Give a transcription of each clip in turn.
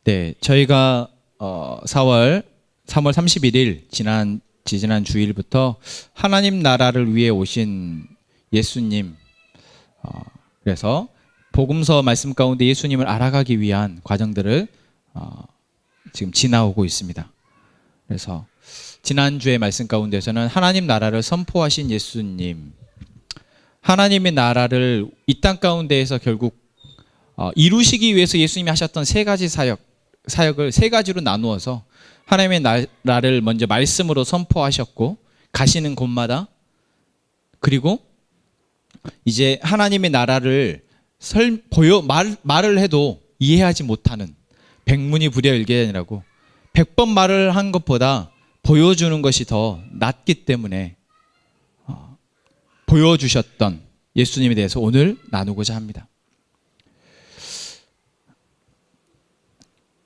네, 저희가 3월 31일 지난 주일부터 하나님 나라를 위해 오신 예수님, 그래서 복음서 말씀 가운데 예수님을 알아가기 위한 과정들을 지금 지나오고 있습니다. 그래서 지난주의 말씀 가운데서는 하나님 나라를 선포하신 예수님, 하나님의 나라를 이 땅 가운데에서 결국 이루시기 위해서 예수님이 하셨던 세 가지 사역을 세 가지로 나누어서 하나님의 나라를 먼저 말씀으로 선포하셨고, 가시는 곳마다, 그리고 이제 하나님의 나라를 말을 해도 이해하지 못하는, 백문이 불여일견이라고 100번 말을 한 것보다 보여주는 것이 더 낫기 때문에 보여주셨던 예수님에 대해서 오늘 나누고자 합니다.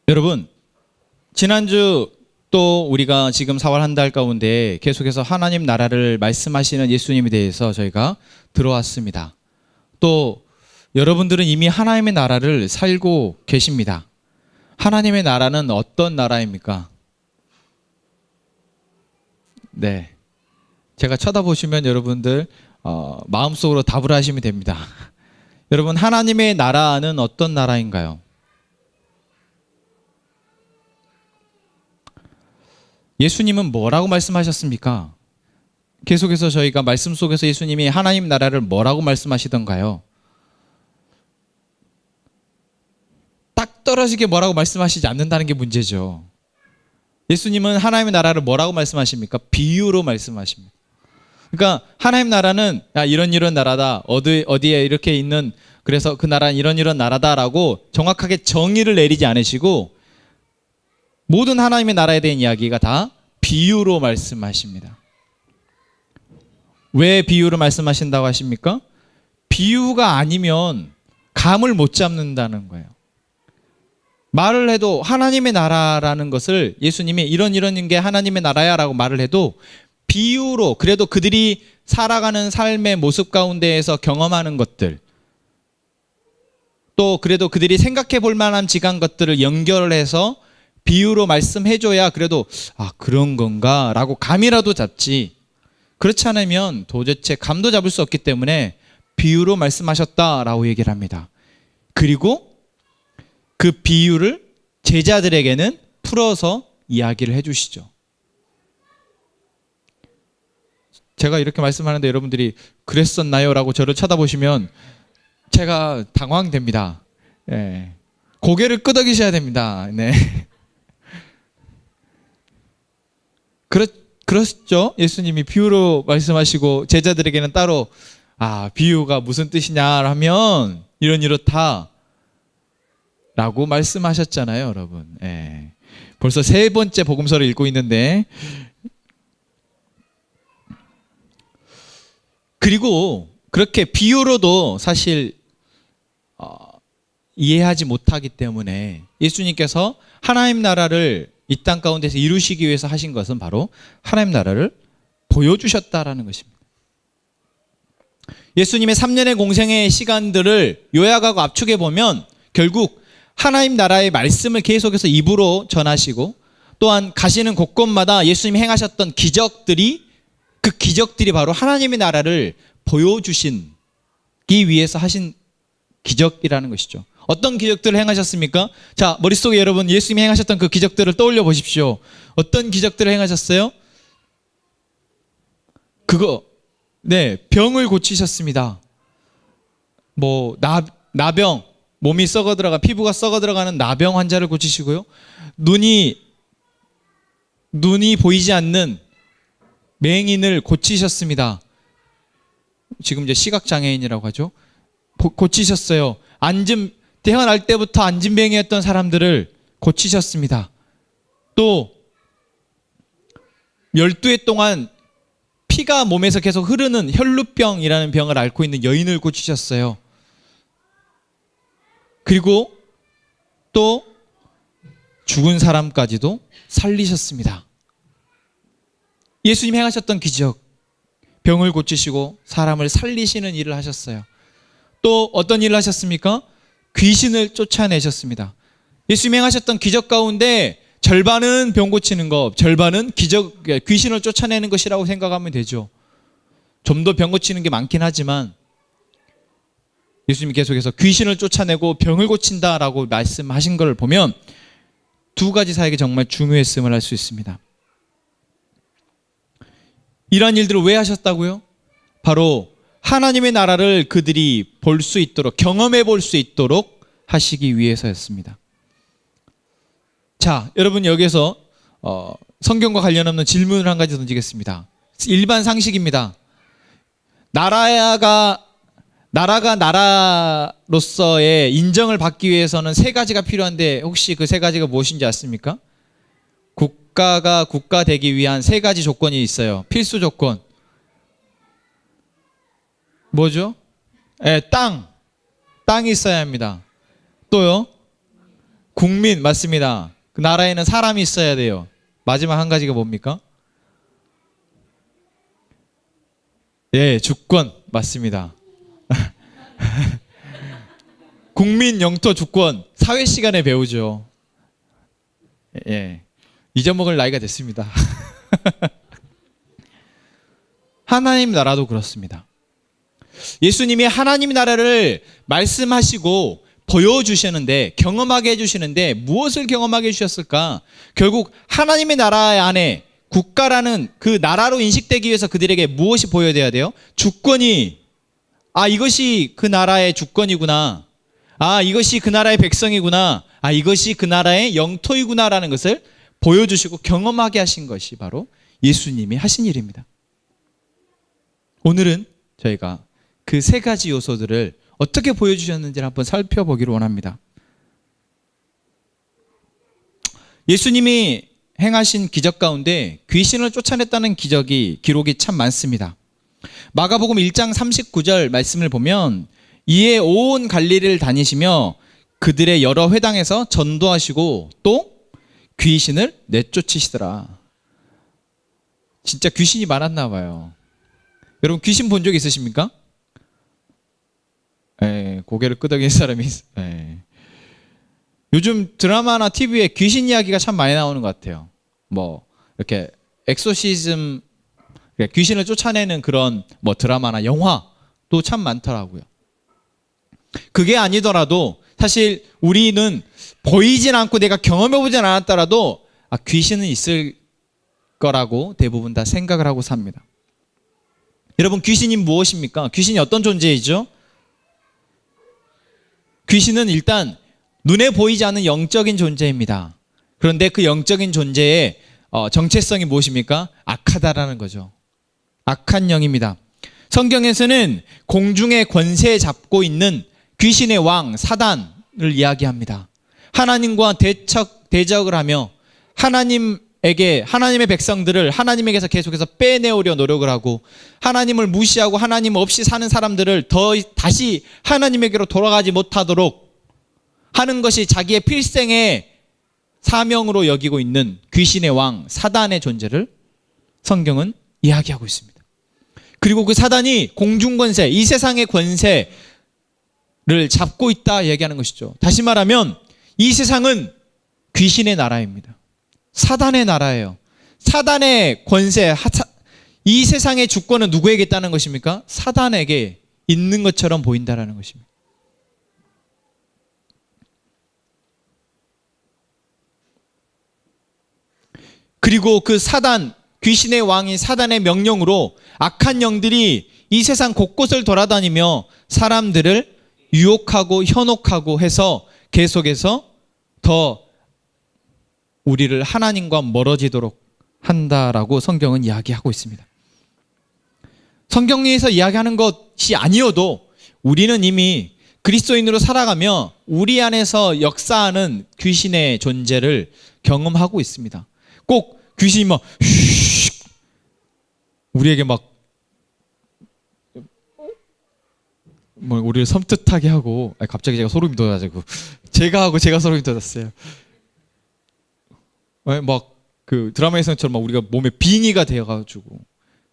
여러분, 지난주 또 우리가 지금 4월 한 달 가운데 계속해서 하나님 나라를 말씀하시는 예수님에 대해서 저희가 들어왔습니다. 또 여러분들은 이미 하나님의 나라를 살고 계십니다. 하나님의 나라는 어떤 나라입니까? 네, 제가 쳐다보시면 여러분들 마음속으로 답을 하시면 됩니다. 여러분, 하나님의 나라는 어떤 나라인가요? 예수님은 뭐라고 말씀하셨습니까? 계속해서 저희가 말씀 속에서 예수님이 하나님 나라를 뭐라고 말씀하시던가요? 딱 떨어지게 뭐라고 말씀하시지 않는다는 게 문제죠. 예수님은 하나님의 나라를 뭐라고 말씀하십니까? 비유로 말씀하십니다. 그러니까 하나님 나라는 이런 나라다, 어디에 이렇게 있는, 그래서 그 나라는 이런 나라다라고 정확하게 정의를 내리지 않으시고 모든 하나님의 나라에 대한 이야기가 다 비유로 말씀하십니다. 왜 비유로 말씀하신다고 하십니까? 비유가 아니면 감을 못 잡는다는 거예요. 말을 해도 하나님의 나라라는 것을 예수님이 이런 게 하나님의 나라야 라고 말을 해도 비유로, 그래도 그들이 살아가는 삶의 모습 가운데에서 경험하는 것들, 또 그래도 그들이 생각해 볼 만한 지간 것들을 연결해서 비유로 말씀해줘야 그래도 그런 건가 라고 감이라도 잡지, 그렇지 않으면 도대체 감도 잡을 수 없기 때문에 비유로 말씀하셨다라고 얘기를 합니다. 그리고 그 비유를 제자들에게는 풀어서 이야기를 해주시죠. 제가 이렇게 말씀하는데 여러분들이 그랬었나요? 라고 저를 쳐다보시면 제가 당황됩니다. 네. 고개를 끄덕이셔야 됩니다. 네. 그렇죠? 예수님이 비유로 말씀하시고 제자들에게는 따로 비유가 무슨 뜻이냐 하면 이렇다 라고 말씀하셨잖아요, 여러분. 예. 벌써 세 번째 복음서를 읽고 있는데, 그리고 그렇게 비유로도 사실 이해하지 못하기 때문에 예수님께서 하나님 나라를 이 땅 가운데서 이루시기 위해서 하신 것은 바로 하나님 나라를 보여주셨다라는 것입니다. 예수님의 3년의 공생의 시간들을 요약하고 압축해 보면 결국 하나님 나라의 말씀을 계속해서 입으로 전하시고, 또한 가시는 곳곳마다 예수님이 행하셨던 기적들이, 그 기적들이 바로 하나님의 나라를 보여주시기 위해서 하신 기적이라는 것이죠. 어떤 기적들을 행하셨습니까? 자, 머릿속에 여러분 예수님이 행하셨던 그 기적들을 떠올려 보십시오. 어떤 기적들을 행하셨어요? 병을 고치셨습니다. 나병, 몸이 피부가 썩어 들어가는 나병 환자를 고치시고요. 눈이 보이지 않는 맹인을 고치셨습니다. 지금 이제 시각장애인이라고 하죠. 고치셨어요. 태어날 때부터 안진병이었던 사람들을 고치셨습니다. 또 12해 동안 피가 몸에서 계속 흐르는 혈루병이라는 병을 앓고 있는 여인을 고치셨어요. 그리고 또 죽은 사람까지도 살리셨습니다. 예수님이 행하셨던 기적, 병을 고치시고 사람을 살리시는 일을 하셨어요. 또 어떤 일을 하셨습니까? 귀신을 쫓아내셨습니다. 예수님이 행하셨던 기적 가운데 절반은 병 고치는 것, 절반은 귀신을 쫓아내는 것이라고 생각하면 되죠. 좀 더 병 고치는 게 많긴 하지만 예수님이 계속해서 귀신을 쫓아내고 병을 고친다라고 말씀하신 걸 보면 두 가지 사역이 정말 중요했음을 알 수 있습니다. 이러한 일들을 왜 하셨다고요? 바로 하나님의 나라를 그들이 볼 수 있도록, 경험해 볼 수 있도록 하시기 위해서였습니다. 자, 여러분 여기서 성경과 관련 없는 질문을 한 가지 던지겠습니다. 일반 상식입니다. 나라가 나라로서의 인정을 받기 위해서는 세 가지가 필요한데 혹시 그 세 가지가 무엇인지 아십니까? 국가가 국가 되기 위한 세 가지 조건이 있어요. 필수 조건. 뭐죠? 땅이 있어야 합니다. 또요? 국민, 맞습니다. 그 나라에는 사람이 있어야 돼요. 마지막 한 가지가 뭡니까? 예, 주권, 맞습니다. 국민, 영토, 주권, 사회 시간에 배우죠. 예, 잊어먹을 나이가 됐습니다. 하나님 나라도 그렇습니다. 예수님이 하나님 나라를 말씀하시고 보여주시는데, 경험하게 해주시는데 무엇을 경험하게 해주셨을까? 결국 하나님의 나라 안에 국가라는 그 나라로 인식되기 위해서 그들에게 무엇이 보여야 돼요? 주권이, 이것이 그 나라의 주권이구나. 이것이 그 나라의 백성이구나. 이것이 그 나라의 영토이구나라는 것을 보여주시고 경험하게 하신 것이 바로 예수님이 하신 일입니다. 오늘은 저희가 그 세 가지 요소들을 어떻게 보여주셨는지를 한번 살펴보기를 원합니다. 예수님이 행하신 기적 가운데 귀신을 쫓아냈다는 기록이 참 많습니다. 마가복음 1장 39절 말씀을 보면 이에 온 갈릴리를 다니시며 그들의 여러 회당에서 전도하시고 또 귀신을 내쫓으시더라. 진짜 귀신이 많았나 봐요. 여러분 귀신 본 적 있으십니까? 고개를 끄덕이는 사람이 있어요. 요즘 드라마나 TV에 귀신 이야기가 참 많이 나오는 것 같아요. 뭐 이렇게 엑소시즘, 귀신을 쫓아내는 그런 드라마나 영화도 참 많더라고요. 그게 아니더라도 사실 우리는 보이진 않고 내가 경험해보진 않았더라도 귀신은 있을 거라고 대부분 다 생각을 하고 삽니다. 여러분 귀신이 무엇입니까? 귀신이 어떤 존재이죠? 귀신은 일단 눈에 보이지 않는 영적인 존재입니다. 그런데 그 영적인 존재의 정체성이 무엇입니까? 악하다라는 거죠. 악한 영입니다. 성경에서는 공중의 권세 잡고 있는 귀신의 왕 사단을 이야기합니다. 하나님과 대적을 하며 하나님의 백성들을 하나님에게서 계속해서 빼내오려 노력을 하고 하나님을 무시하고 하나님 없이 사는 사람들을 다시 하나님에게로 돌아가지 못하도록 하는 것이 자기의 필생의 사명으로 여기고 있는 귀신의 왕 사단의 존재를 성경은 이야기하고 있습니다. 그리고 그 사단이 공중권세, 이 세상의 권세를 잡고 있다 얘기하는 것이죠. 다시 말하면 이 세상은 귀신의 나라입니다. 사단의 나라예요. 사단의 권세, 이 세상의 주권은 누구에게 있다는 것입니까? 사단에게 있는 것처럼 보인다는 것입니다. 그리고 그 사단, 귀신의 왕인 사단의 명령으로 악한 영들이 이 세상 곳곳을 돌아다니며 사람들을 유혹하고 현혹하고 해서 계속해서 더 우리를 하나님과 멀어지도록 한다라고 성경은 이야기하고 있습니다. 성경에서 이야기하는 것이 아니어도 우리는 이미 그리스도인으로 살아가며 우리 안에서 역사하는 귀신의 존재를 경험하고 있습니다. 꼭 귀신이 우리에게 우리를 섬뜩하게 하고 갑자기 제가 소름이 돋아가지고 제가 소름이 돋았어요. 그 드라마에서처럼 우리가 몸에 빙의가 되어가지고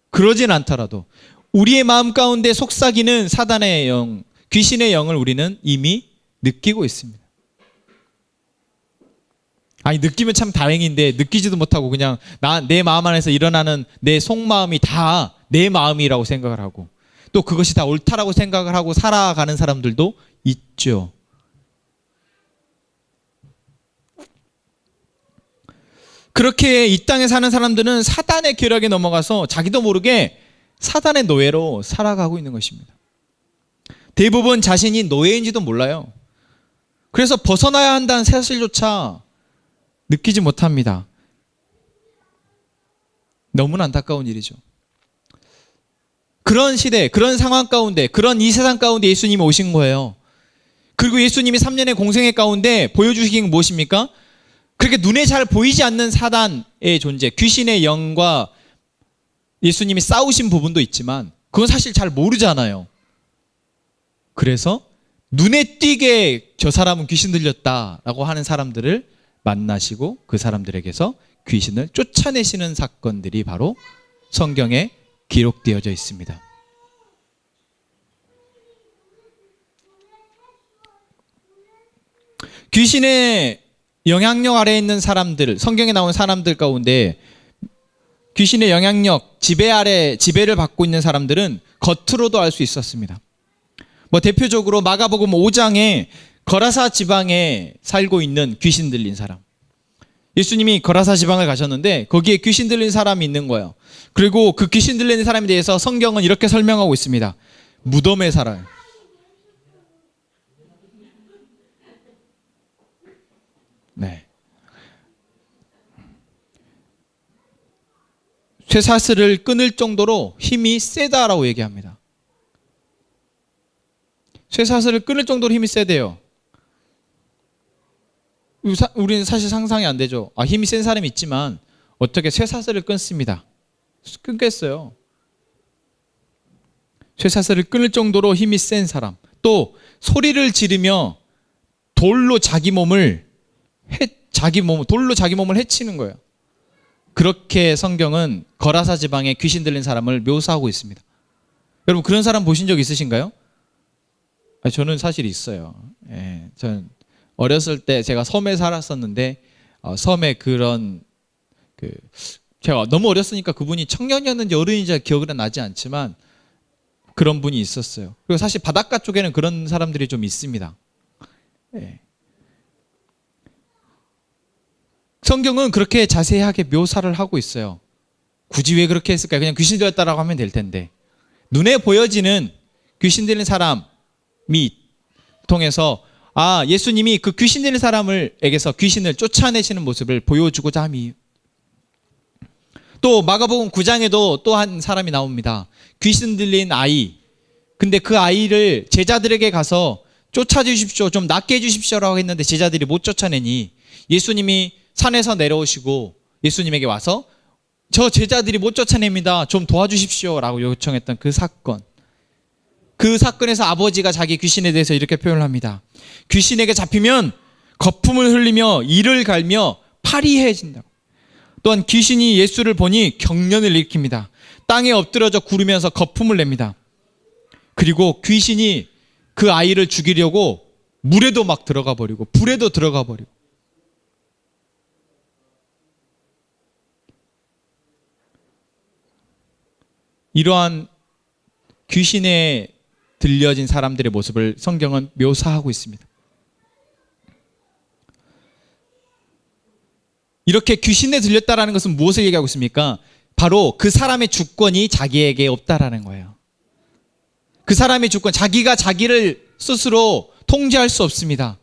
그러진 않더라도 우리의 마음 가운데 속삭이는 사단의 영, 귀신의 영을 우리는 이미 느끼고 있습니다. 아니 느끼면 참 다행인데 느끼지도 못하고 그냥 내 마음 안에서 일어나는 내 속마음이 다 내 마음이라고 생각을 하고 또 그것이 다 옳다라고 생각을 하고 살아가는 사람들도 있죠. 그렇게 이 땅에 사는 사람들은 사단의 계략에 넘어가서 자기도 모르게 사단의 노예로 살아가고 있는 것입니다. 대부분 자신이 노예인지도 몰라요. 그래서 벗어나야 한다는 사실조차 느끼지 못합니다. 너무나 안타까운 일이죠. 그런 시대, 그런 상황 가운데, 그런 이 세상 가운데 예수님이 오신 거예요. 그리고 예수님이 3년의 공생애 가운데 보여주신 게 무엇입니까? 그렇게 눈에 잘 보이지 않는 사단의 존재, 귀신의 영과 예수님이 싸우신 부분도 있지만 그건 사실 잘 모르잖아요. 그래서 눈에 띄게 저 사람은 귀신 들렸다라고 하는 사람들을 만나시고 그 사람들에게서 귀신을 쫓아내시는 사건들이 바로 성경에 기록되어져 있습니다. 귀신의 영향력 아래에 있는 사람들, 성경에 나오는 사람들 가운데 귀신의 영향력, 지배를 받고 있는 사람들은 겉으로도 알 수 있었습니다. 대표적으로 마가복음 5장에 거라사 지방에 살고 있는 귀신 들린 사람. 예수님이 거라사 지방을 가셨는데 거기에 귀신 들린 사람이 있는 거예요. 그리고 그 귀신 들린 사람에 대해서 성경은 이렇게 설명하고 있습니다. 무덤에 살아요. 네. 쇠사슬을 끊을 정도로 힘이 세다라고 얘기합니다. 쇠사슬을 끊을 정도로 힘이 세대요. 우리는 사실 상상이 안 되죠. 힘이 센 사람이 있지만 어떻게 쇠사슬을 끊습니다. 끊겠어요. 쇠사슬을 끊을 정도로 힘이 센 사람. 또 소리를 지르며 돌로 자기 몸을 해치는 거예요. 그렇게 성경은 거라사 지방에 귀신 들린 사람을 묘사하고 있습니다. 여러분 그런 사람 보신 적 있으신가요? 저는 사실 있어요. 저는 어렸을 때 제가 섬에 살았었는데 섬에 제가 너무 어렸으니까 그분이 청년이었는지 어른인지 기억은 나지 않지만 그런 분이 있었어요. 그리고 사실 바닷가 쪽에는 그런 사람들이 좀 있습니다. 성경은 그렇게 자세하게 묘사를 하고 있어요. 굳이 왜 그렇게 했을까요? 그냥 귀신 들렸다라고 하면 될 텐데. 눈에 보여지는 귀신 들린 사람이 통해서 예수님이 그 귀신 들린 사람에게서 귀신을 쫓아내시는 모습을 보여주고자 함이. 또 마가복음 9장에도 또 한 사람이 나옵니다. 귀신 들린 아이. 근데 그 아이를 제자들에게 가서 쫓아주십시오. 좀 낫게 해주십시오라고 했는데 제자들이 못 쫓아내니 예수님이 산에서 내려오시고 예수님에게 와서 저 제자들이 못 쫓아냅니다. 좀 도와주십시오라고 요청했던 그 사건. 그 사건에서 아버지가 자기 귀신에 대해서 이렇게 표현을 합니다. 귀신에게 잡히면 거품을 흘리며 이를 갈며 파리해진다고. 또한 귀신이 예수를 보니 경련을 일으킵니다. 땅에 엎드려져 구르면서 거품을 냅니다. 그리고 귀신이 그 아이를 죽이려고 물에도 막 들어가 버리고 불에도 들어가 버리고. 이러한 귀신에 들려진 사람들의 모습을 성경은 묘사하고 있습니다. 이렇게 귀신에 들렸다라는 것은 무엇을 얘기하고 있습니까? 바로 그 사람의 주권이 자기에게 없다라는 거예요. 그 사람의 주권, 자기가 자기를 스스로 통제할 수 없습니다.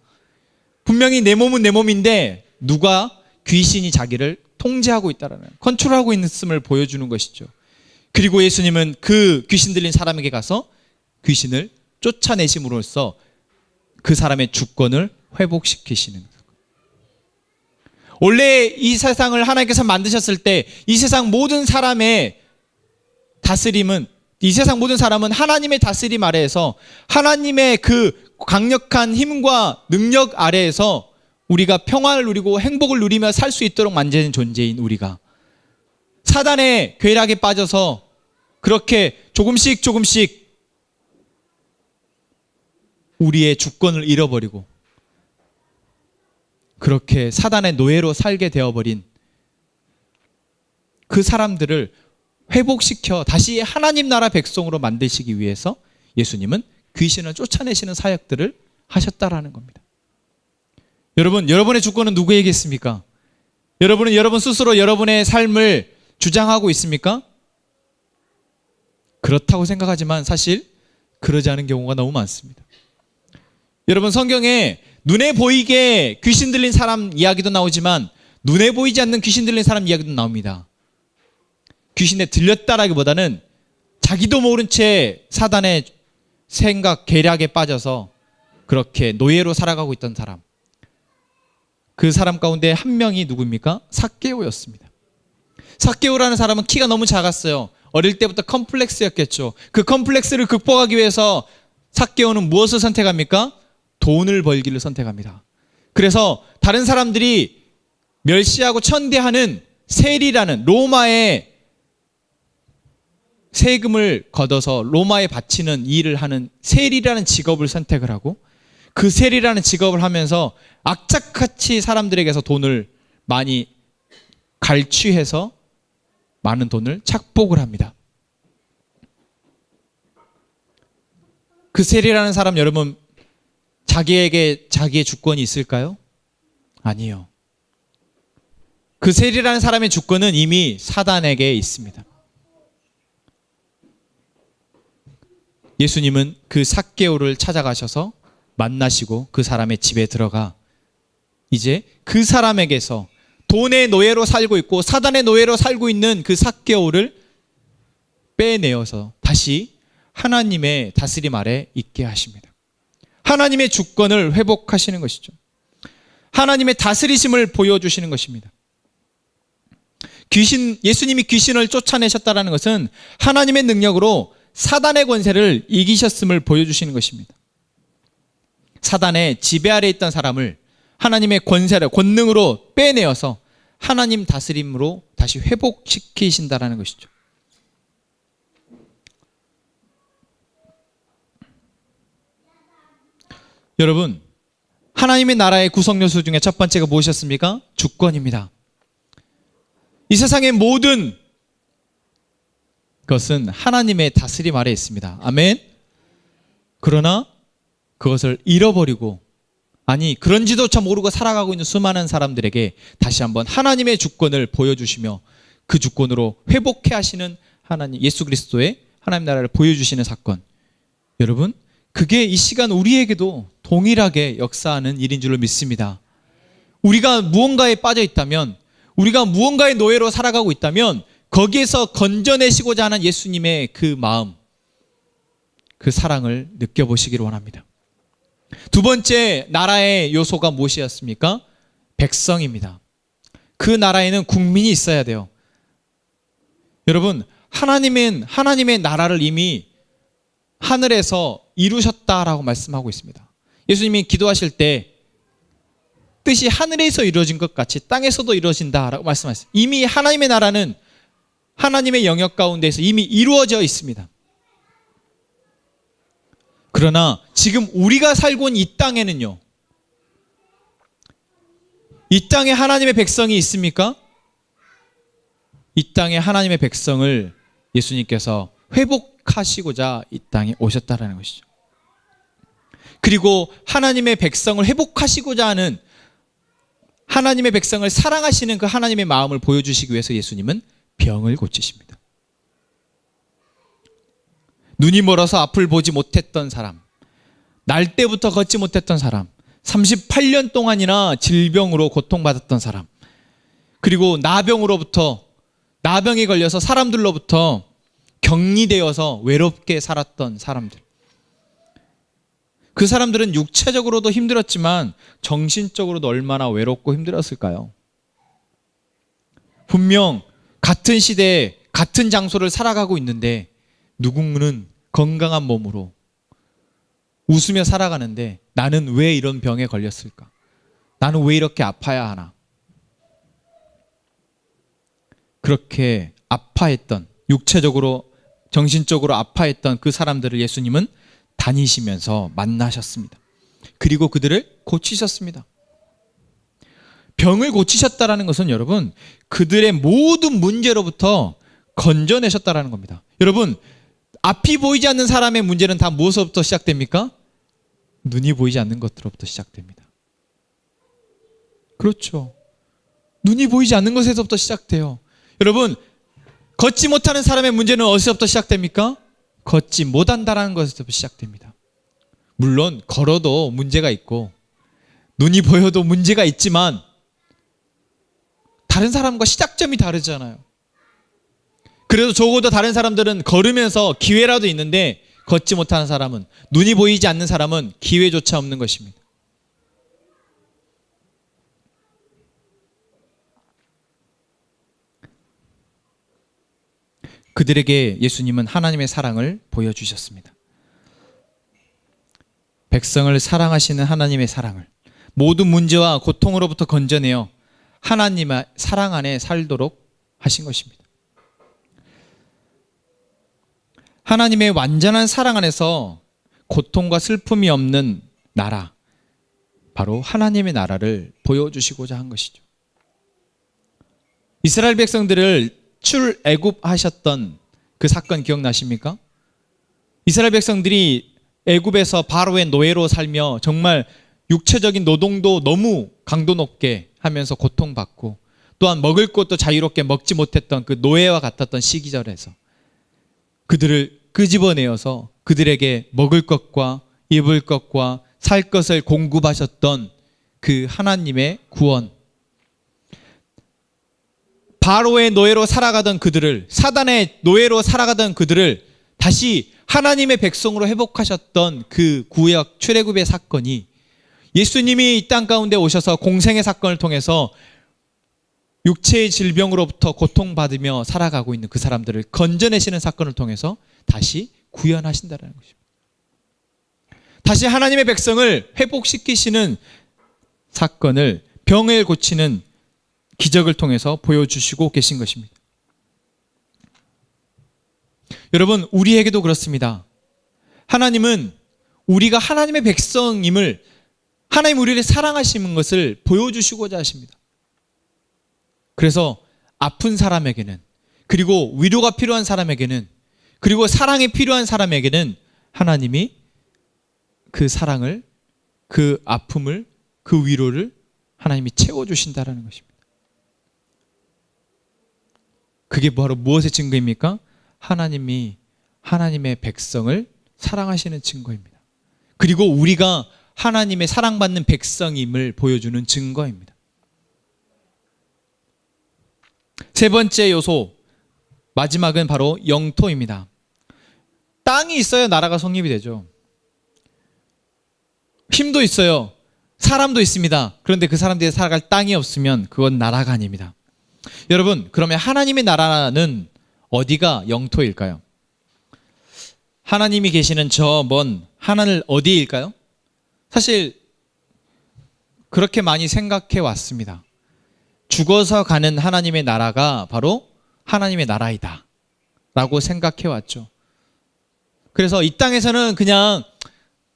분명히 내 몸은 내 몸인데 누가 귀신이 자기를 통제하고 있다라는, 컨트롤하고 있음을 보여주는 것이죠. 그리고 예수님은 그 귀신 들린 사람에게 가서 귀신을 쫓아내심으로써 그 사람의 주권을 회복시키시는 거예요. 원래 이 세상을 하나님께서 만드셨을 때 이 세상 모든 사람의 다스림은, 이 세상 모든 사람은 하나님의 다스림 아래에서 하나님의 그 강력한 힘과 능력 아래에서 우리가 평화를 누리고 행복을 누리며 살 수 있도록 만든 존재인 우리가 사단의 괴락에 빠져서 그렇게 조금씩 우리의 주권을 잃어버리고 그렇게 사단의 노예로 살게 되어버린 그 사람들을 회복시켜 다시 하나님 나라 백성으로 만드시기 위해서 예수님은 귀신을 쫓아내시는 사역들을 하셨다라는 겁니다. 여러분, 여러분의 주권은 누구에게 있습니까? 여러분은 여러분 스스로 여러분의 삶을 주장하고 있습니까? 그렇다고 생각하지만 사실 그러지 않은 경우가 너무 많습니다. 여러분, 성경에 눈에 보이게 귀신 들린 사람 이야기도 나오지만 눈에 보이지 않는 귀신 들린 사람 이야기도 나옵니다. 귀신에 들렸다라기보다는 자기도 모른 채 사단의 생각, 계략에 빠져서 그렇게 노예로 살아가고 있던 사람. 그 사람 가운데 한 명이 누구입니까? 삭개오였습니다. 삭개오라는 사람은 키가 너무 작았어요. 어릴 때부터 컴플렉스였겠죠. 그 컴플렉스를 극복하기 위해서 삭개오는 무엇을 선택합니까? 돈을 벌기를 선택합니다. 그래서 다른 사람들이 멸시하고 천대하는 세리라는 로마의 세금을 걷어서 로마에 바치는 일을 하는 세리라는 직업을 선택을 하고 그 세리라는 직업을 하면서 악착같이 사람들에게서 돈을 많이 갈취해서 많은 돈을 착복을 합니다. 그 세리라는 사람 여러분 자기에게 자기의 주권이 있을까요? 아니요. 그 세리라는 사람의 주권은 이미 사단에게 있습니다. 예수님은 그 삭개오를 찾아가셔서 만나시고 그 사람의 집에 들어가 이제 그 사람에게서 돈의 노예로 살고 있고 사단의 노예로 살고 있는 그 삭개오를 빼내어서 다시 하나님의 다스림 아래 있게 하십니다. 하나님의 주권을 회복하시는 것이죠. 하나님의 다스리심을 보여주시는 것입니다. 예수님이 귀신을 쫓아내셨다는 것은 하나님의 능력으로 사단의 권세를 이기셨음을 보여주시는 것입니다. 사단의 지배 아래 있던 사람을 하나님의 권세를 권능으로 빼내어서 하나님 다스림으로 다시 회복시키신다는 것이죠. 여러분, 하나님의 나라의 구성 요소 중에 첫 번째가 무엇이었습니까? 주권입니다. 이 세상의 모든 것은 하나님의 다스림 아래에 있습니다. 아멘. 그러나 그것을 잃어버리고 아니 그런지도차 모르고 살아가고 있는 수많은 사람들에게 다시 한번 하나님의 주권을 보여주시며 그 주권으로 회복해 하시는 하나님 예수 그리스도의 하나님 나라를 보여주시는 사건. 여러분, 그게 이 시간 우리에게도 동일하게 역사하는 일인 줄로 믿습니다. 우리가 무언가에 빠져 있다면, 우리가 무언가의 노예로 살아가고 있다면 거기에서 건져내시고자 하는 예수님의 그 마음, 그 사랑을 느껴보시기를 원합니다. 두 번째 나라의 요소가 무엇이었습니까? 백성입니다. 그 나라에는 국민이 있어야 돼요. 여러분, 하나님의 나라를 이미 하늘에서 이루셨다라고 말씀하고 있습니다. 예수님이 기도하실 때 뜻이 하늘에서 이루어진 것 같이 땅에서도 이루어진다라고 말씀하셨어요. 이미 하나님의 나라는 하나님의 영역 가운데에서 이미 이루어져 있습니다. 그러나 지금 우리가 살고 있는 이 땅에는요, 이 땅에 하나님의 백성이 있습니까? 이 땅에 하나님의 백성을 예수님께서 회복하시고자 이 땅에 오셨다라는 것이죠. 그리고 하나님의 백성을 회복하시고자 하는 하나님의 백성을 사랑하시는 그 하나님의 마음을 보여주시기 위해서 예수님은 병을 고치십니다. 눈이 멀어서 앞을 보지 못했던 사람, 날 때부터 걷지 못했던 사람, 38년 동안이나 질병으로 고통받았던 사람, 그리고 나병에 걸려서 사람들로부터 격리되어서 외롭게 살았던 사람들. 그 사람들은 육체적으로도 힘들었지만 정신적으로도 얼마나 외롭고 힘들었을까요? 분명 같은 시대에 같은 장소를 살아가고 있는데 누구는 건강한 몸으로 웃으며 살아가는데 나는 왜 이런 병에 걸렸을까? 나는 왜 이렇게 아파야 하나? 그렇게 아파했던, 육체적으로 정신적으로 아파했던 그 사람들을 예수님은 다니시면서 만나셨습니다. 그리고 그들을 고치셨습니다. 병을 고치셨다라는 것은 여러분 그들의 모든 문제로부터 건져내셨다라는 겁니다. 여러분 앞이 보이지 않는 사람의 문제는 다 무엇으로부터 시작됩니까? 눈이 보이지 않는 것으로부터 시작됩니다. 그렇죠. 눈이 보이지 않는 것에서부터 시작돼요. 여러분 걷지 못하는 사람의 문제는 어디서부터 시작됩니까? 걷지 못한다라는 것에서부터 시작됩니다. 물론 걸어도 문제가 있고 눈이 보여도 문제가 있지만 다른 사람과 시작점이 다르잖아요. 그래도 적어도 다른 사람들은 걸으면서 기회라도 있는데 걷지 못하는 사람은, 눈이 보이지 않는 사람은 기회조차 없는 것입니다. 그들에게 예수님은 하나님의 사랑을 보여주셨습니다. 백성을 사랑하시는 하나님의 사랑을, 모든 문제와 고통으로부터 건져내어 하나님의 사랑 안에 살도록 하신 것입니다. 하나님의 완전한 사랑 안에서 고통과 슬픔이 없는 나라, 바로 하나님의 나라를 보여주시고자 한 것이죠. 이스라엘 백성들을 출애굽하셨던 그 사건 기억나십니까? 이스라엘 백성들이 애굽에서 바로의 노예로 살며 정말 육체적인 노동도 너무 강도 높게 하면서 고통받고 또한 먹을 것도 자유롭게 먹지 못했던 그 노예와 같았던 시기절에서 그들을 끄집어내어서 그들에게 먹을 것과 입을 것과 살 것을 공급하셨던 그 하나님의 구원, 바로의 노예로 살아가던 그들을, 사단의 노예로 살아가던 그들을 다시 하나님의 백성으로 회복하셨던 그 구약 출애굽의 사건이 예수님이 이 땅 가운데 오셔서 공생의 사건을 통해서 육체의 질병으로부터 고통받으며 살아가고 있는 그 사람들을 건져내시는 사건을 통해서 다시 구현하신다는 것입니다. 다시 하나님의 백성을 회복시키시는 사건을, 병을 고치는 기적을 통해서 보여주시고 계신 것입니다. 여러분, 우리에게도 그렇습니다. 하나님은 우리가 하나님의 백성임을, 하나님 우리를 사랑하시는 것을 보여주시고자 하십니다. 그래서 아픈 사람에게는, 그리고 위로가 필요한 사람에게는, 그리고 사랑이 필요한 사람에게는 하나님이 그 사랑을, 그 아픔을, 그 위로를 하나님이 채워주신다는 것입니다. 그게 바로 무엇의 증거입니까? 하나님이 하나님의 백성을 사랑하시는 증거입니다. 그리고 우리가 하나님의 사랑받는 백성임을 보여주는 증거입니다. 세 번째 요소, 마지막은 바로 영토입니다. 땅이 있어야 나라가 성립이 되죠. 힘도 있어요. 사람도 있습니다. 그런데 그 사람들이 살아갈 땅이 없으면 그건 나라가 아닙니다. 여러분, 그러면 하나님의 나라는 어디가 영토일까요? 하나님이 계시는 저 먼 하늘 어디일까요? 사실 그렇게 많이 생각해 왔습니다. 죽어서 가는 하나님의 나라가 바로 하나님의 나라이다 라고 생각해 왔죠. 그래서 이 땅에서는 그냥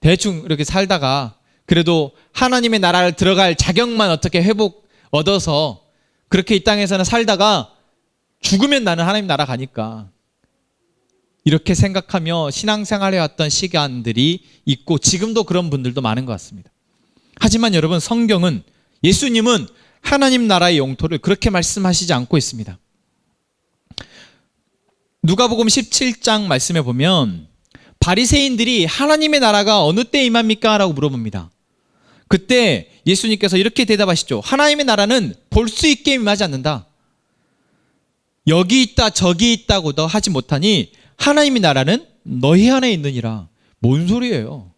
대충 이렇게 살다가 그래도 하나님의 나라를 들어갈 자격만 어떻게 회복 얻어서 그렇게 이 땅에서는 살다가 죽으면 나는 하나님 나라 가니까, 이렇게 생각하며 신앙생활 해왔던 시간들이 있고 지금도 그런 분들도 많은 것 같습니다. 하지만 여러분, 성경은, 예수님은 하나님 나라의 영토를 그렇게 말씀하시지 않고 있습니다. 누가복음 17장 말씀에 보면 바리새인들이 하나님의 나라가 어느 때 임합니까? 라고 물어봅니다. 그때 예수님께서 이렇게 대답하시죠. 하나님의 나라는 볼 수 있게 임하지 않는다. 여기 있다 저기 있다고도 하지 못하니 하나님의 나라는 너희 안에 있느니라. 뭔 소리예요?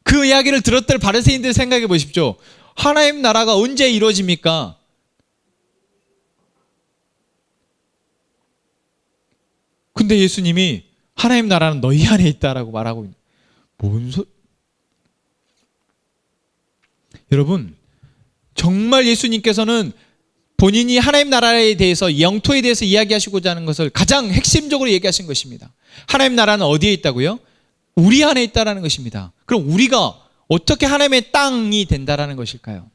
그 이야기를 들었던 바리새인들 생각해 보십시오. 하나님 나라가 언제 이루어집니까? 근데 예수님이 하나님 나라는 너희 안에 있다라고 말하고 있는, 여러분, 정말 예수님께서는 본인이 하나님 나라에 대해서, 영토에 대해서 이야기하시고자 하는 것을 가장 핵심적으로 얘기하신 것입니다. 하나님 나라는 어디에 있다고요? 우리 안에 있다라는 것입니다. 그럼 우리가 어떻게 하나님의 땅이 된다라는 것일까요?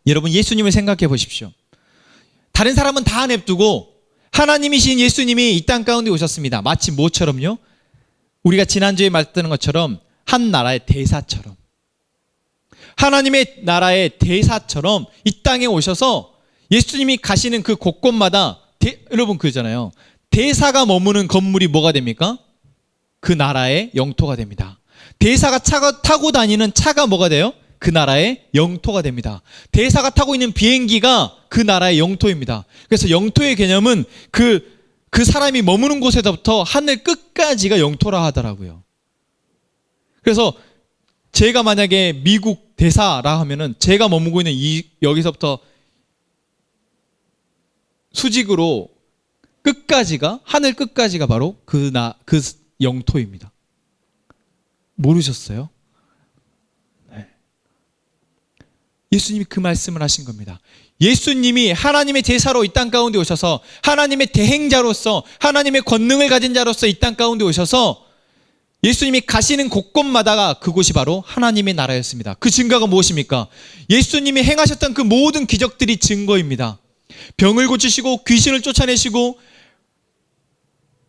여러분 예수님을 생각해 보십시오. 다른 사람은 다 냅두고 하나님이신 예수님이 이 땅 가운데 오셨습니다. 마치 뭐처럼요? 우리가 지난주에 말했던 것처럼 한 나라의 대사처럼, 하나님의 나라의 대사처럼 이 땅에 오셔서 예수님이 가시는 그 곳곳마다 여러분 그러잖아요. 대사가 머무는 건물이 뭐가 됩니까? 그 나라의 영토가 됩니다. 대사가 타고 다니는 차가 뭐가 돼요? 그 나라의 영토가 됩니다. 대사가 타고 있는 비행기가 그 나라의 영토입니다. 그래서 영토의 개념은 그 사람이 머무는 곳에서부터 하늘 끝까지가 영토라 하더라고요. 그래서 제가 만약에 미국 대사라 하면은 제가 머무고 있는 여기서부터 수직으로 끝까지가, 하늘 끝까지가 바로 그 영토입니다. 모르셨어요? 네. 예수님이 그 말씀을 하신 겁니다. 예수님이 하나님의 제사로 이 땅 가운데 오셔서 하나님의 대행자로서 하나님의 권능을 가진 자로서 이 땅 가운데 오셔서 예수님이 가시는 곳곳마다가 그곳이 바로 하나님의 나라였습니다. 그 증거가 무엇입니까? 예수님이 행하셨던 그 모든 기적들이 증거입니다. 병을 고치시고 귀신을 쫓아내시고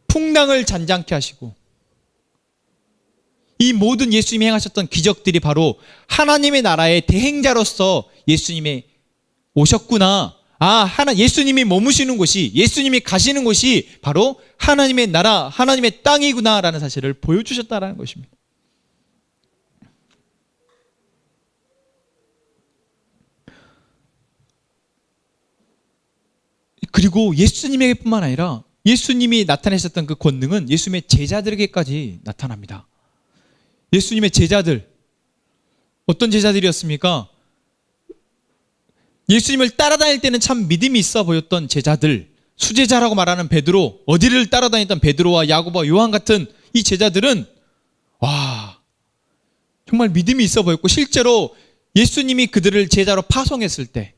풍랑을 잔잔케 하시고, 이 모든 예수님이 행하셨던 기적들이 바로 하나님의 나라의 대행자로서 예수님이 오셨구나. 예수님이 머무시는 곳이, 예수님이 가시는 곳이 바로 하나님의 나라, 하나님의 땅이구나라는 사실을 보여주셨다라는 것입니다. 그리고 예수님에게뿐만 아니라 예수님이 나타내셨던 그 권능은 예수님의 제자들에게까지 나타납니다. 예수님의 제자들, 어떤 제자들이었습니까? 예수님을 따라다닐 때는 참 믿음이 있어 보였던 제자들, 수제자라고 말하는 베드로, 어디를 따라다녔던 베드로와 야고보와 요한 같은 이 제자들은 정말 믿음이 있어 보였고, 실제로 예수님이 그들을 제자로 파송했을 때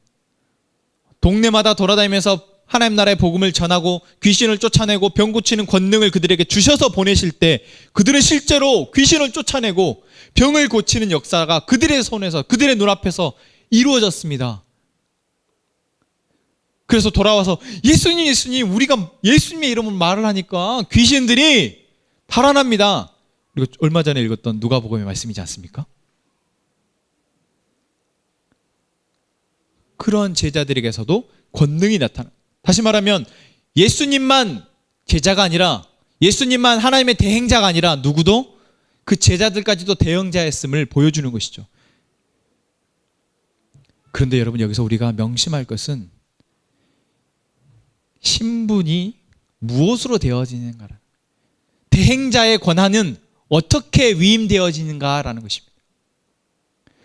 동네마다 돌아다니면서 하나님 나라의 복음을 전하고 귀신을 쫓아내고 병 고치는 권능을 그들에게 주셔서 보내실 때 그들은 실제로 귀신을 쫓아내고 병을 고치는 역사가 그들의 손에서, 그들의 눈앞에서 이루어졌습니다. 그래서 돌아와서 예수님, 우리가 예수님의 이름으로 말을 하니까 귀신들이 달아납니다. 그리고 얼마 전에 읽었던 누가복음의 말씀이지 않습니까? 그런 제자들에게서도 권능이 나타나. 다시 말하면 예수님만 제자가 아니라, 예수님만 하나님의 대행자가 아니라 누구도 그 제자들까지도 대형자였음을 보여주는 것이죠. 그런데 여러분, 여기서 우리가 명심할 것은 신분이 무엇으로 되어지는가, 대행자의 권한은 어떻게 위임되어지는가라는 것입니다.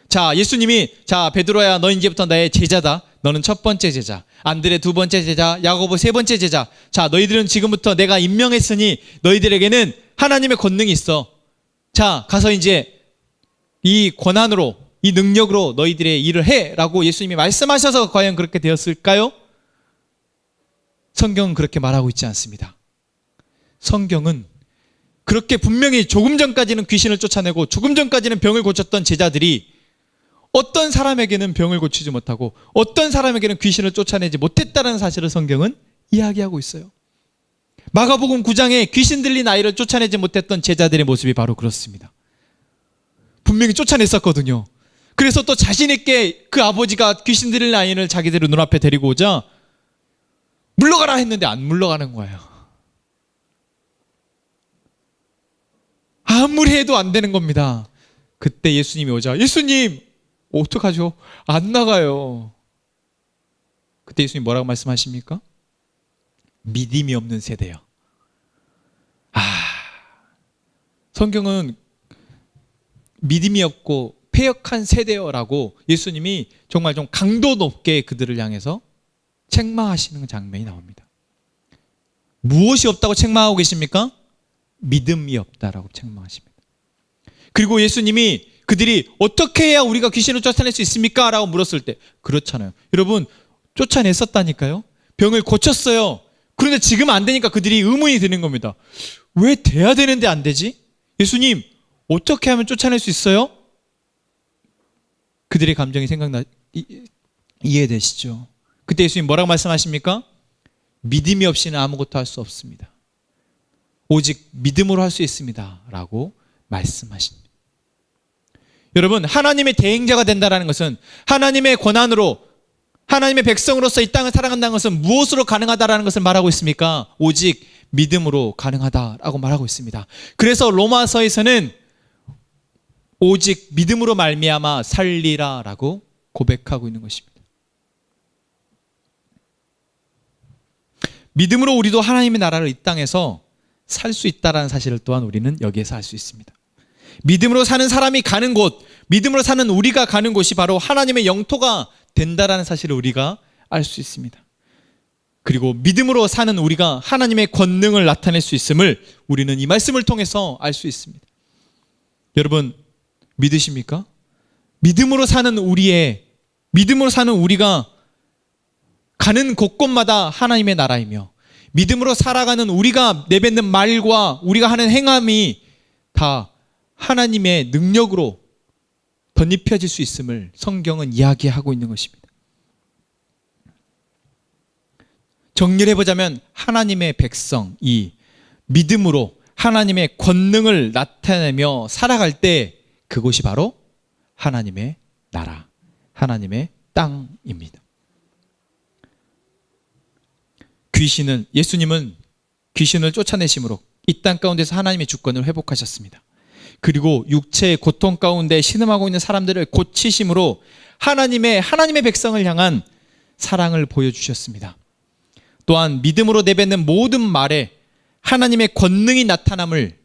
자, 예수님이 베드로야, 너 이제부터 나의 제자다. 너는 첫 번째 제자, 안드레 두 번째 제자, 야고보 세 번째 제자. 자, 너희들은 지금부터 내가 임명했으니 너희들에게는 하나님의 권능이 있어. 자, 가서 이제 이 권한으로, 이 능력으로 너희들의 일을 해 라고 예수님이 말씀하셔서 과연 그렇게 되었을까요? 성경은 그렇게 말하고 있지 않습니다. 성경은 그렇게 분명히 조금 전까지는 귀신을 쫓아내고 조금 전까지는 병을 고쳤던 제자들이 어떤 사람에게는 병을 고치지 못하고 어떤 사람에게는 귀신을 쫓아내지 못했다는 사실을 성경은 이야기하고 있어요. 마가복음 9장에 귀신 들린 아이를 쫓아내지 못했던 제자들의 모습이 바로 그렇습니다. 분명히 쫓아냈었거든요. 그래서 또 자신 있게 그 아버지가 귀신 들린 아이를 자기들의 눈앞에 데리고 오자 물러가라 했는데 안 물러가는 거예요. 아무리 해도 안 되는 겁니다. 그때 예수님이 오자, 예수님 어떡하죠? 안 나가요. 그때 예수님 뭐라고 말씀하십니까? 믿음이 없는 세대요. 성경은 믿음이 없고 패역한 세대요라고 예수님이 정말 좀 강도 높게 그들을 향해서 책망하시는 장면이 나옵니다. 무엇이 없다고 책망하고 계십니까? 믿음이 없다라고 책망하십니다. 그리고 예수님이 그들이 어떻게 해야 우리가 귀신을 쫓아낼 수 있습니까? 라고 물었을 때, 그렇잖아요. 여러분, 쫓아냈었다니까요. 병을 고쳤어요. 그런데 지금 안 되니까 그들이 의문이 드는 겁니다. 왜 돼야 되는데 안 되지? 예수님, 어떻게 하면 쫓아낼 수 있어요? 그들의 감정이 이해되시죠? 그때 예수님 뭐라고 말씀하십니까? 믿음이 없이는 아무것도 할 수 없습니다. 오직 믿음으로 할 수 있습니다 라고 말씀하십니다. 여러분, 하나님의 대행자가 된다는 것은 하나님의 권한으로, 하나님의 백성으로서 이 땅을 살아간다는 것은 무엇으로 가능하다는 것을 말하고 있습니까? 오직 믿음으로 가능하다라고 말하고 있습니다. 그래서 로마서에서는 오직 믿음으로 말미암아 살리라 라고 고백하고 있는 것입니다. 믿음으로 우리도 하나님의 나라를 이 땅에서 살 수 있다는 사실을 또한 우리는 여기에서 알 수 있습니다. 믿음으로 사는 사람이 가는 곳, 믿음으로 사는 우리가 가는 곳이 바로 하나님의 영토가 된다라는 사실을 우리가 알 수 있습니다. 그리고 믿음으로 사는 우리가 하나님의 권능을 나타낼 수 있음을 우리는 이 말씀을 통해서 알 수 있습니다. 여러분, 믿으십니까? 믿음으로 사는 우리가 가는 곳곳마다 하나님의 나라이며, 믿음으로 살아가는 우리가 내뱉는 말과 우리가 하는 행함이 다 하나님의 능력으로 덧입혀질 수 있음을 성경은 이야기하고 있는 것입니다. 정리를 해보자면 하나님의 백성이 믿음으로 하나님의 권능을 나타내며 살아갈 때 그곳이 바로 하나님의 나라, 하나님의 땅입니다. 예수님은 귀신을 쫓아내심으로 이 땅 가운데서 하나님의 주권을 회복하셨습니다. 그리고 육체의 고통 가운데 신음하고 있는 사람들을 고치심으로 하나님의 백성을 향한 사랑을 보여주셨습니다. 또한 믿음으로 내뱉는 모든 말에 하나님의 권능이 나타남을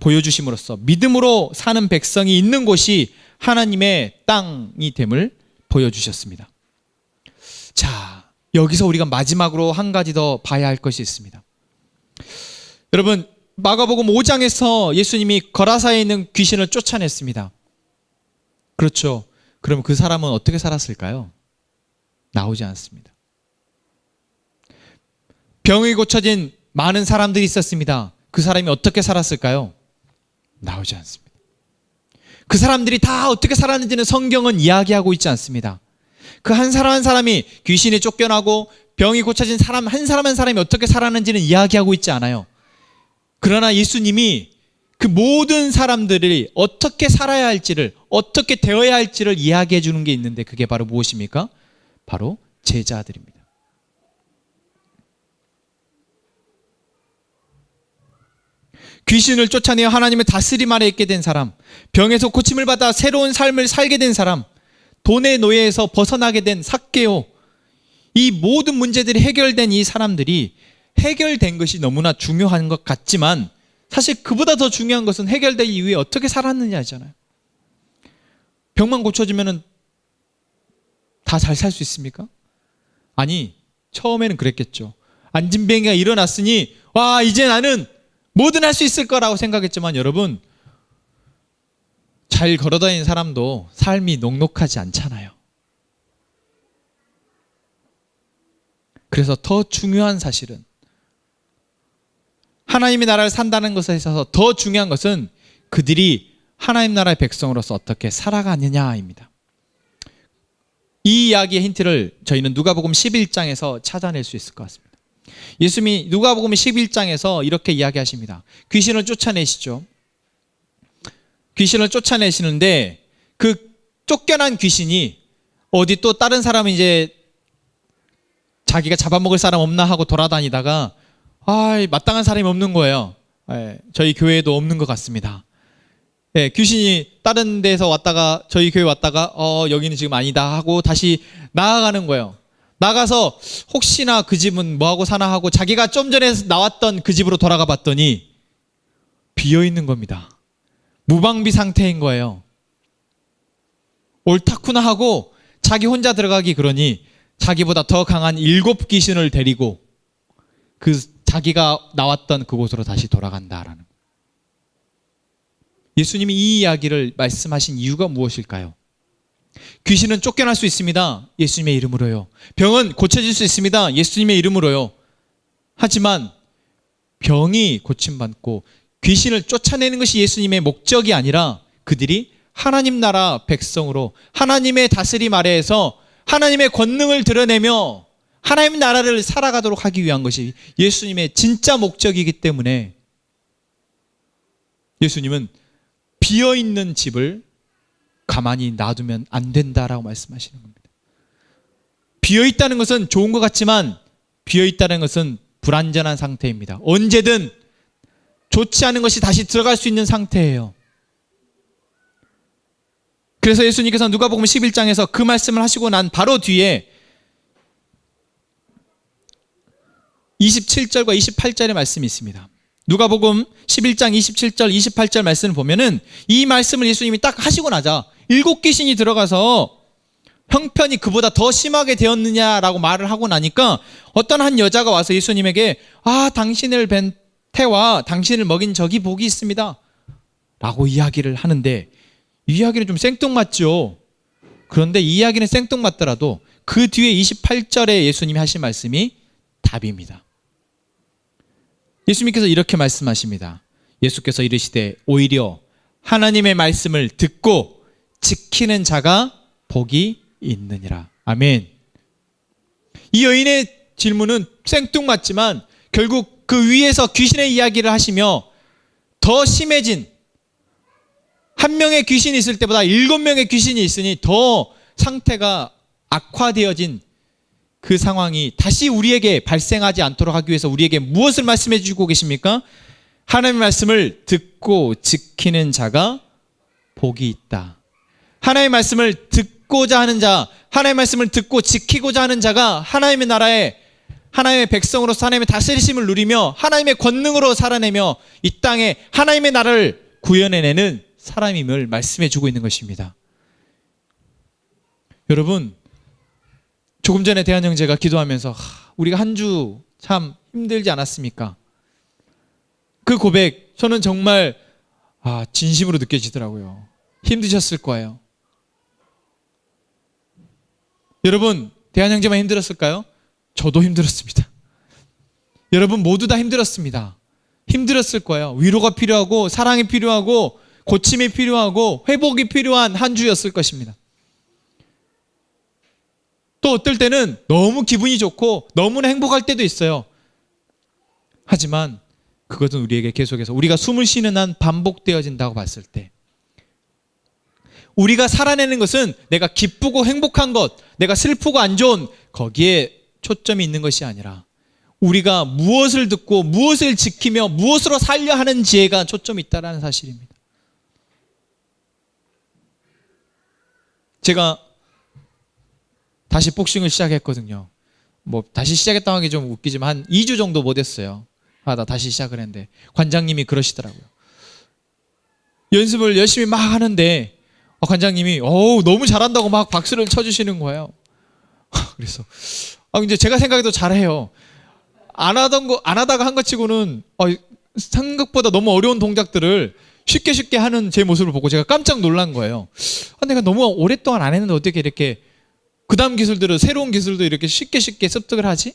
보여주심으로써 믿음으로 사는 백성이 있는 곳이 하나님의 땅이 됨을 보여주셨습니다. 자, 여기서 우리가 마지막으로 한 가지 더 봐야 할 것이 있습니다. 여러분, 마가복음 5장에서 예수님이 거라사에 있는 귀신을 쫓아냈습니다. 그렇죠. 그럼 그 사람은 어떻게 살았을까요? 나오지 않습니다. 병이 고쳐진 많은 사람들이 있었습니다. 그 사람이 어떻게 살았을까요? 나오지 않습니다. 그 사람들이 다 어떻게 살았는지는 성경은 이야기하고 있지 않습니다. 그 한 사람 한 사람이 귀신이 쫓겨나고 병이 고쳐진 사람 한 사람이 어떻게 살았는지는 이야기하고 있지 않아요. 그러나 예수님이 그 모든 사람들이 어떻게 살아야 할지를, 어떻게 되어야 할지를 이야기해 주는 게 있는데 그게 바로 무엇입니까? 바로 제자들입니다. 귀신을 쫓아내어 하나님의 다스림 아래 있게 된 사람, 병에서 고침을 받아 새로운 삶을 살게 된 사람, 돈의 노예에서 벗어나게 된 삭개오, 이 모든 문제들이 해결된 이 사람들이 해결된 것이 너무나 중요한 것 같지만 사실 그보다 더 중요한 것은 해결된 이후에 어떻게 살았느냐잖아요. 병만 고쳐지면 다 잘 살 수 있습니까? 아니, 처음에는 그랬겠죠. 안진뱅이가 일어났으니 와, 이제 나는 뭐든 할 수 있을 거라고 생각했지만 여러분, 잘 걸어다니는 사람도 삶이 녹록하지 않잖아요. 그래서 더 중요한 사실은 하나님의 나라를 산다는 것에 있어서 더 중요한 것은 그들이 하나님 나라의 백성으로서 어떻게 살아가느냐입니다. 이 이야기의 힌트를 저희는 누가복음 11장에서 찾아낼 수 있을 것 같습니다. 예수님이 누가복음 11장에서 이렇게 이야기하십니다. 귀신을 쫓아내시죠. 귀신을 쫓아내시는데 그 쫓겨난 귀신이 어디 또 다른 사람은 이제 자기가 잡아먹을 사람 없나 하고 돌아다니다가 마땅한 사람이 없는 거예요. 저희 교회에도 없는 것 같습니다. 귀신이 다른 데서 왔다가 저희 교회 왔다가 여기는 지금 아니다 하고 다시 나아가는 거예요. 나가서 혹시나 그 집은 뭐하고 사나 하고 자기가 좀 전에 나왔던 그 집으로 돌아가 봤더니 비어있는 겁니다. 무방비 상태인 거예요. 옳다구나 하고 자기 혼자 들어가기 그러니 자기보다 더 강한 7 귀신을 데리고 그 자기가 나왔던 그곳으로 다시 돌아간다라는. 예수님이 이 이야기를 말씀하신 이유가 무엇일까요? 귀신은 쫓겨날 수 있습니다. 예수님의 이름으로요. 병은 고쳐질 수 있습니다. 예수님의 이름으로요. 하지만 병이 고침받고 귀신을 쫓아내는 것이 예수님의 목적이 아니라 그들이 하나님 나라 백성으로 하나님의 다스림 아래에서 하나님의 권능을 드러내며 하나님 나라를 살아가도록 하기 위한 것이 예수님의 진짜 목적이기 때문에 예수님은 비어있는 집을 가만히 놔두면 안 된다라고 말씀하시는 겁니다. 비어있다는 것은 좋은 것 같지만 비어있다는 것은 불완전한 상태입니다. 언제든 좋지 않은 것이 다시 들어갈 수 있는 상태예요. 그래서 예수님께서 누가복음 11장에서 그 말씀을 하시고 난 바로 뒤에 27절과 28절의 말씀이 있습니다. 누가복음 11장 27절 28절 말씀을 보면은 이 말씀을 예수님이 딱 하시고 나자 7귀신이 들어가서 형편이 그보다 더 심하게 되었느냐라고 말을 하고 나니까 어떤 한 여자가 와서 예수님에게 당신을 뵌 태와 당신을 먹인 적이 복이 있습니다 라고 이야기를 하는데, 이 이야기는 좀 생뚱맞죠. 그런데 이 이야기는 생뚱맞더라도 그 뒤에 28절에 예수님이 하신 말씀이 답입니다. 예수님께서 이렇게 말씀하십니다. 예수께서 이르시되 오히려 하나님의 말씀을 듣고 지키는 자가 복이 있느니라. 아멘. 이 여인의 질문은 생뚱맞지만 결국 그 위에서 귀신의 이야기를 하시며 더 심해진, 한 명의 귀신이 있을 때보다 7명의 귀신이 있으니 더 상태가 악화되어진 그 상황이 다시 우리에게 발생하지 않도록 하기 위해서 우리에게 무엇을 말씀해 주고 계십니까? 하나님의 말씀을 듣고 지키는 자가 복이 있다. 하나님의 말씀을 듣고자 하는 자, 하나님의 말씀을 듣고 지키고자 하는 자가 하나님의 나라에 하나님의 백성으로서 하나님의 다스리심을 누리며 하나님의 권능으로 살아내며 이 땅에 하나님의 나라를 구현해내는 사람임을 말씀해 주고 있는 것입니다. 여러분, 조금 전에 대한 형제가 기도하면서 우리가 한 주 참 힘들지 않았습니까? 그 고백 저는 정말 진심으로 느껴지더라고요. 힘드셨을 거예요. 여러분, 대한 형제만 힘들었을까요? 저도 힘들었습니다. 여러분 모두 다 힘들었습니다. 힘들었을 거예요. 위로가 필요하고 사랑이 필요하고 고침이 필요하고 회복이 필요한 한 주였을 것입니다. 또 어떨 때는 너무 기분이 좋고 너무나 행복할 때도 있어요. 하지만 그것은 우리에게 계속해서 우리가 숨을 쉬는 한 반복되어진다고 봤을 때, 우리가 살아내는 것은 내가 기쁘고 행복한 것, 내가 슬프고 안 좋은 거기에 초점이 있는 것이 아니라 우리가 무엇을 듣고 무엇을 지키며 무엇으로 살려 하는지에가 초점이 있다는 사실입니다. 제가 다시 복싱을 시작했거든요. 다시 시작했다고 하기 좀 웃기지만 한 2주 정도 못했어요. 나 다시 시작을 했는데 관장님이 그러시더라고요. 연습을 열심히 막 하는데 관장님이 너무 잘한다고 막 박수를 쳐주시는 거예요. 그래서 이제 제가 생각해도 잘해요. 안 하다가 한 것 치고는 생각보다 너무 어려운 동작들을 쉽게 하는 제 모습을 보고 제가 깜짝 놀란 거예요. 내가 너무 오랫동안 안 했는데 어떻게 이렇게 그 다음 기술들은, 새로운 기술도 이렇게 쉽게 습득을 하지?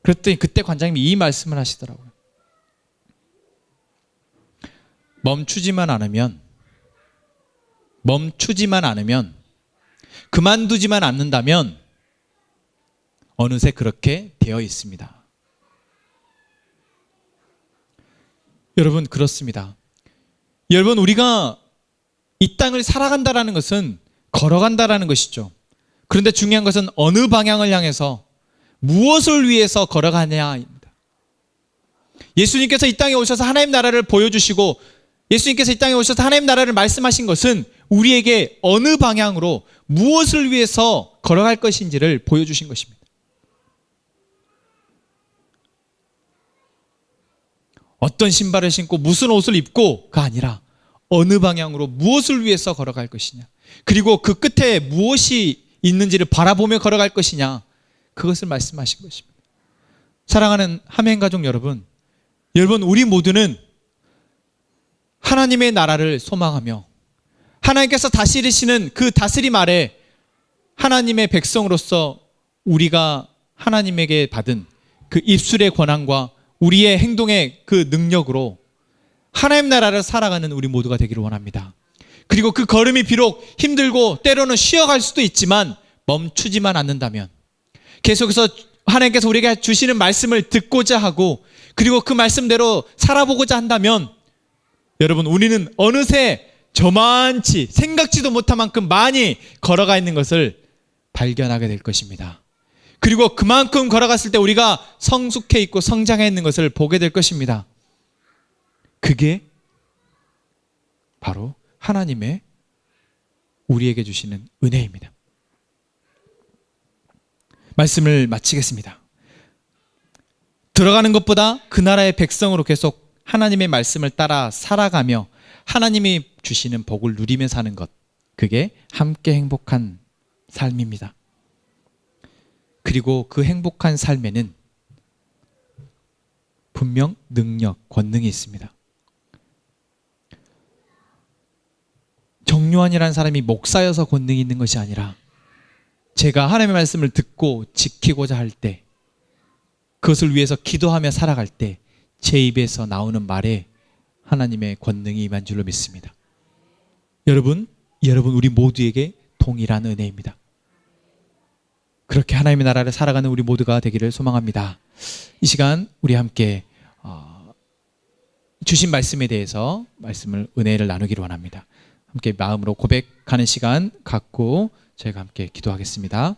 그랬더니 그때 관장님이 이 말씀을 하시더라고요. 멈추지만 않으면, 그만두지만 않는다면 어느새 그렇게 되어 있습니다. 여러분, 그렇습니다. 여러분, 우리가 이 땅을 살아간다라는 것은 걸어간다라는 것이죠. 그런데 중요한 것은 어느 방향을 향해서 무엇을 위해서 걸어가냐입니다. 예수님께서 이 땅에 오셔서 하나님 나라를 보여주시고 예수님께서 이 땅에 오셔서 하나님 나라를 말씀하신 것은 우리에게 어느 방향으로 무엇을 위해서 걸어갈 것인지를 보여주신 것입니다. 어떤 신발을 신고 무슨 옷을 입고가 아니라 어느 방향으로 무엇을 위해서 걸어갈 것이냐, 그리고 그 끝에 무엇이 있는지를 바라보며 걸어갈 것이냐, 그것을 말씀하신 것입니다. 사랑하는 함행가족 여러분, 우리 모두는 하나님의 나라를 소망하며 하나님께서 다스리시는 그 다스림 아래 하나님의 백성으로서 우리가 하나님에게 받은 그 입술의 권한과 우리의 행동의 그 능력으로 하나님 나라를 살아가는 우리 모두가 되기를 원합니다. 그리고 그 걸음이 비록 힘들고 때로는 쉬어갈 수도 있지만 멈추지만 않는다면, 계속해서 하나님께서 우리에게 주시는 말씀을 듣고자 하고 그리고 그 말씀대로 살아보고자 한다면, 여러분, 우리는 어느새 저만치 생각지도 못한 만큼 많이 걸어가 있는 것을 발견하게 될 것입니다. 그리고 그만큼 걸어갔을 때 우리가 성숙해 있고 성장해 있는 것을 보게 될 것입니다. 그게 바로 하나님의 우리에게 주시는 은혜입니다. 말씀을 마치겠습니다. 들어가는 것보다 그 나라의 백성으로 계속 하나님의 말씀을 따라 살아가며 하나님이 주시는 복을 누리며 사는 것, 그게 함께 행복한 삶입니다. 그리고 그 행복한 삶에는 분명 능력, 권능이 있습니다. 정요한이라는 사람이 목사여서 권능이 있는 것이 아니라, 제가 하나님의 말씀을 듣고 지키고자 할 때, 그것을 위해서 기도하며 살아갈 때 제 입에서 나오는 말에 하나님의 권능이 임한 줄로 믿습니다. 여러분 우리 모두에게 동일한 은혜입니다. 그렇게 하나님의 나라를 살아가는 우리 모두가 되기를 소망합니다. 이 시간 우리 함께 주신 말씀에 대해서 은혜를 나누기를 원합니다. 함께 마음으로 고백하는 시간 갖고 저희가 함께 기도하겠습니다.